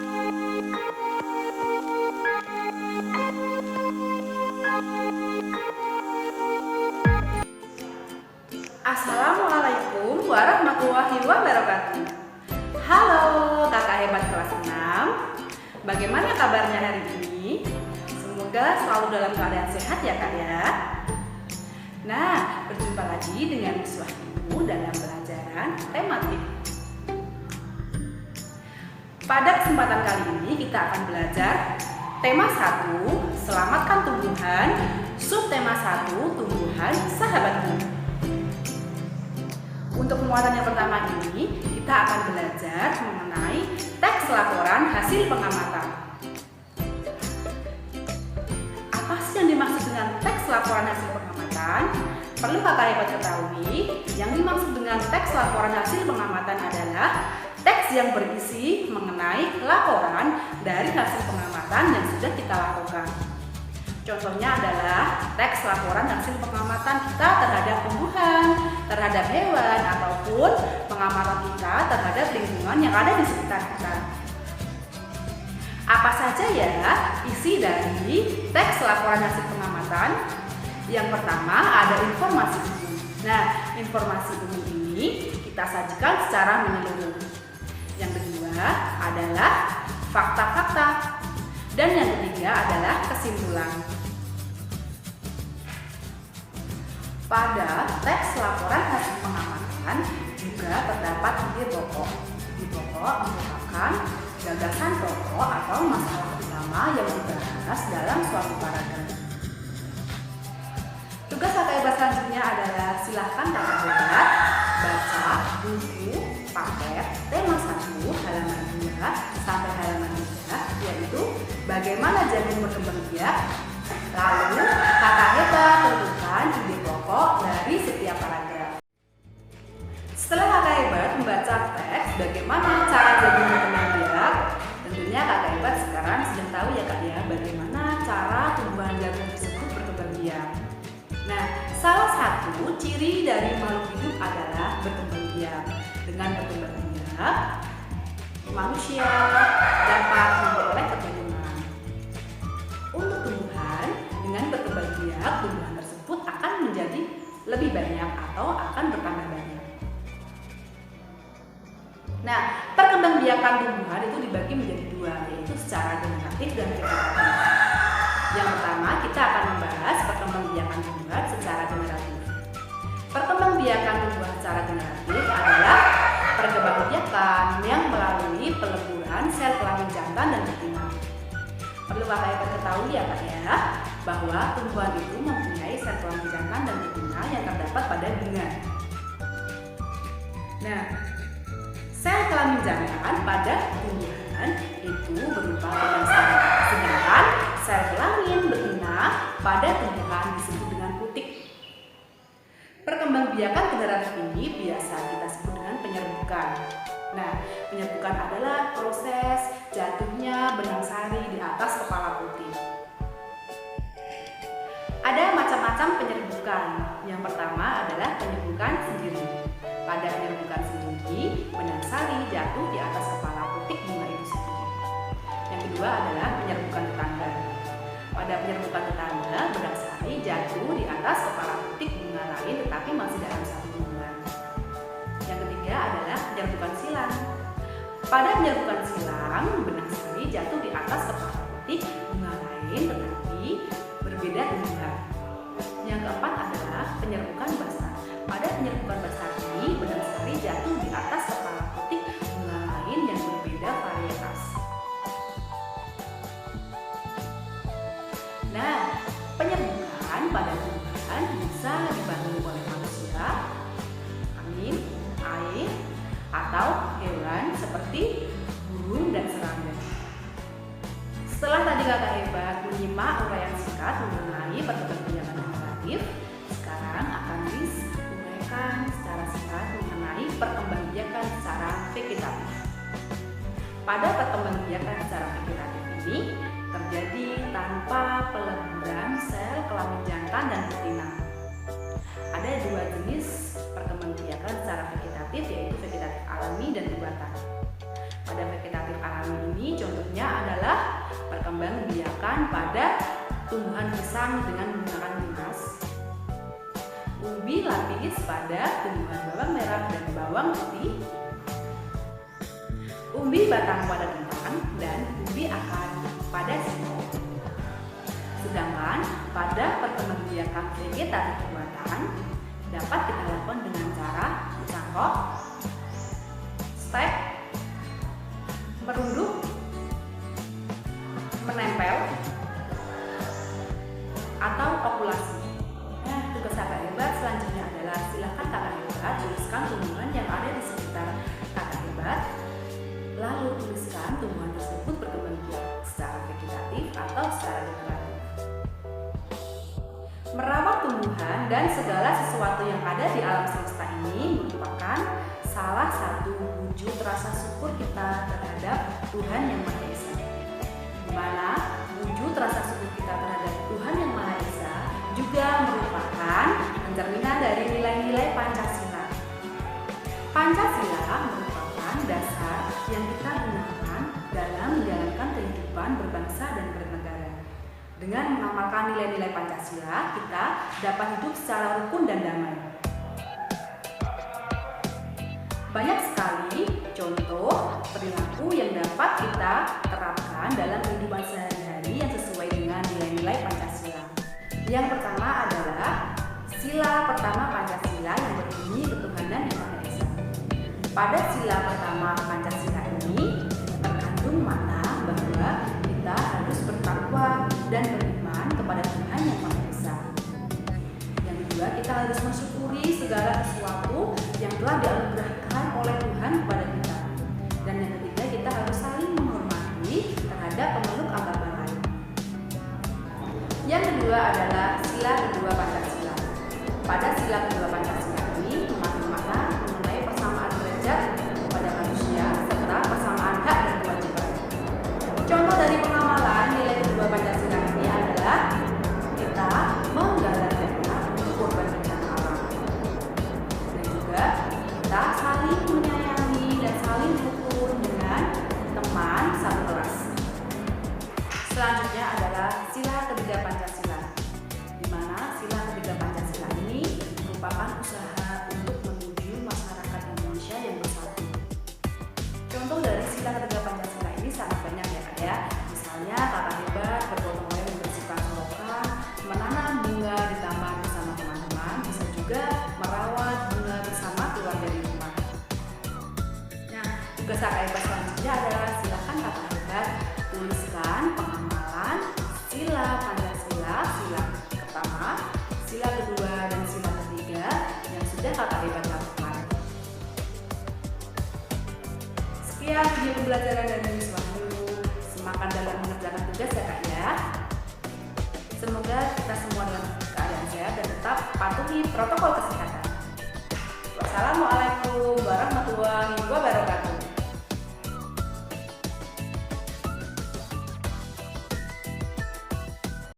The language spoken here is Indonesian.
Assalamualaikum warahmatullahi wabarakatuh. Halo kakak hebat kelas 6. Bagaimana kabarnya hari ini? Semoga selalu dalam keadaan sehat ya kak ya. Nah, berjumpa lagi dengan Miss Wahyu dalam pelajaran tematik. Pada kesempatan kali ini kita akan belajar tema 1, selamatkan tumbuhan, subtema 1, tumbuhan sahabatku. Untuk pemuatan yang pertama ini, kita akan belajar mengenai teks laporan hasil pengamatan. Apa sih yang dimaksud dengan teks laporan hasil pengamatan? Perlu kakak hebat ketahui, yang dimaksud dengan teks laporan hasil pengamatan adalah teks yang berisi mengenai laporan dari hasil pengamatan yang sudah kita lakukan. Contohnya adalah teks laporan hasil pengamatan kita terhadap tumbuhan, terhadap hewan, ataupun pengamatan kita terhadap lingkungan yang ada di sekitar kita. Apa saja ya isi dari teks laporan hasil pengamatan? Yang pertama ada informasi umum. Nah, informasi umum ini kita sajikan secara menyeluruh. Yang kedua adalah fakta-fakta. Dan yang ketiga adalah kesimpulan. Pada teks laporan hasil pengamatan juga terdapat ide pokok. Ide pokok merupakan gagasan pokok atau masalah utama yang dibahas dalam suatu paragraf. Tugas kakak hebat selanjutnya adalah silahkan kakak hebat baca buku paket tema 1 halaman 2 sampai halaman 3, yaitu bagaimana jagung berkembang biak. Lalu kakak hebat tentukan ide pokok dari setiap paragraf. Setelah kakak hebat membaca teks bagaimana cara jagung berkembang biak, tentunya kakak hebat sekarang sudah tahu ya kak ya bagaimana cara tumbuhan jagung tersebut berkembang biak. Nah, salah satu ciri dari makhluk hidup adalah berkembang biak. Dengan berkembang biak, manusia dapat memperoleh keturunan. Untuk tumbuhan, dengan berkembang biak, tumbuhan tersebut akan menjadi lebih banyak atau akan bertambah banyak. Nah, perkembangbiakan tumbuhan itu dibagi menjadi dua, yaitu secara generatif dan vegetatif. Yang pertama, kita akan membahas perkembangbiakan tumbuhan secara generatif. Perkembangbiakan tumbuhan secara generatif adalah perkembangbiakan yang melalui peleburan sel kelamin jantan dan betina. Perlu kakak hebat ketahui ya kak ya, bahwa tumbuhan itu mempunyai sel kelamin jantan dan betina yang terdapat pada bunga. Nah, sel kelamin jantan pada tumbuhan itu berupa organ sel, sedangkan sel kelamin betina pada tumbuhan disebut dengan putik. Perkembangbiakan generatif ini biasa kita sebut dengan penyerbukan. Nah, penyerbukan adalah proses jatuhnya benang sari di atas kepala putih. Ada macam-macam penyerbukan. Yang pertama adalah penyerbukan sendiri. Pada penyerbukan sendiri, benang sari jatuh di atas kepala putih bunga itu sendiri. Yang kedua adalah penyerbukan tetangga. Pada penyerbukan tetangga, benang sari jatuh di atas kepala putih bunga lain tetapi masih dalam satu bunga. Yang ketiga adalah penyerbukan silang. Pada penyerbukan silang, benang sari jatuh di atas kepala putih bunga lain tetapi berbeda tumbuhan. Yang keempat adalah penyerbukan basah. Pada penyerbukan basah ini, benang sari jatuh di atas kepala putih bunga lain yang berbeda varietas. Nah, penyerbukan pada tumbuhan bisa dibantu oleh manusia, angin, air, atau hewan seperti burung dan serangga. Setelah tadi kakak hebat menyimak uraian singkat mengenai perkembangbiakan generatif, sekarang akan diuraikan secara singkat mengenai perkembangbiakan secara vegetatif. Pada perkembangbiakan secara vegetatif ini terjadi tanpa peleburan sel kelamin jantan dan betina. Ada dua jenis perkembangbiakan secara vegetatif, yaitu vegetatif alami dan buatan. Pada vegetatif alami ini contoh pada tumbuhan pisang dengan menggunakan tunas. Ubi lapis pada tumbuhan bawang merah dan bawang putih. Umbi batang pada kentang dan umbi akar pada singkong. Sedangkan pada perkembangbiakan vegetatif buatan dapat kita lakukan dengan cara mencangkok, stek, merunduk, menempel, atau okulasi. Nah, tugas kakak hebat selanjutnya adalah silakan kakak hebat tuliskan tumbuhan yang ada di sekitar kakak hebat. Lalu tuliskan tumbuhan tersebut berkembang biak secara vegetatif atau secara dekoratif. Merawat tumbuhan dan segala sesuatu yang ada di alam semesta ini merupakan salah satu wujud rasa syukur kita terhadap Tuhan Yang Maha Esa. Di mana wujud rasa syukur kita terhadap Tuhan Yang Maha Esa juga merupakan pencerminan dari nilai-nilai Pancasila. Pancasila merupakan dasar yang kita gunakan dalam menjalankan kehidupan berbangsa dan bernegara. Dengan mengamalkan nilai-nilai Pancasila, kita dapat hidup secara rukun dan damai. Banyak sekali contoh perilaku yang dapat kita terapkan dalam kehidupan sehari-hari yang sesuai dengan nilai-nilai Pancasila. Yang pertama adalah sila pertama Pancasila yang berbunyi ketuhanan yang Maha Esa. Pada sila pertama Pancasila ini terkandung makna bahwa kita harus bertakwa dan beriman kepada Tuhan Yang Maha Esa. Yang kedua, kita harus mensyukuri segala sesuatu yang telah dianugerahkan oleh Tuhan kepada kita. Dan yang ketiga, kita harus saling menghormati terhadap pemeluk agama lain. Yang kedua adalah sila kedua Pancasila. Pada sila kedua Pancasila ini mengandung makna mengenai persamaan derajat kepada manusia serta persamaan hak dan kewajiban. Contoh dari pengamalan nilai kedua Pancasila ini adalah kita menggalang dana untuk korban bencana alam, dan juga kita saling menyayangi dan saling rukun dengan teman satu kelas. Selanjutnya adalah sila ketiga Pancasila, di mana sila ketiga Pancasila ini merupakan usaha untuk menuju masyarakat Indonesia yang bersatu. Contoh dari sila ketiga Pancasila ini sangat banyak ya Kak ya. Misalnya kakak hebat bergotong royong membersihkan selokan, menanam bunga di taman bersama teman-teman, bisa juga merawat bunga bersama keluarga di rumah. Nah, tugas kakak hebat selanjutnya adalah silakan kakak hebat tuliskan pengamalan sila Pancasila, sila pertama, sila kedua, dan sila ketiga yang sudah kakak hebat lakukan. Sekian video pembelajaran dari Miss Wahyu. Semangat dalam mengerjakan tugas ya Kak ya. Semoga kita semua dalam keadaan sehat dan tetap patuhi protokol kesehatan. Wassalamualaikum.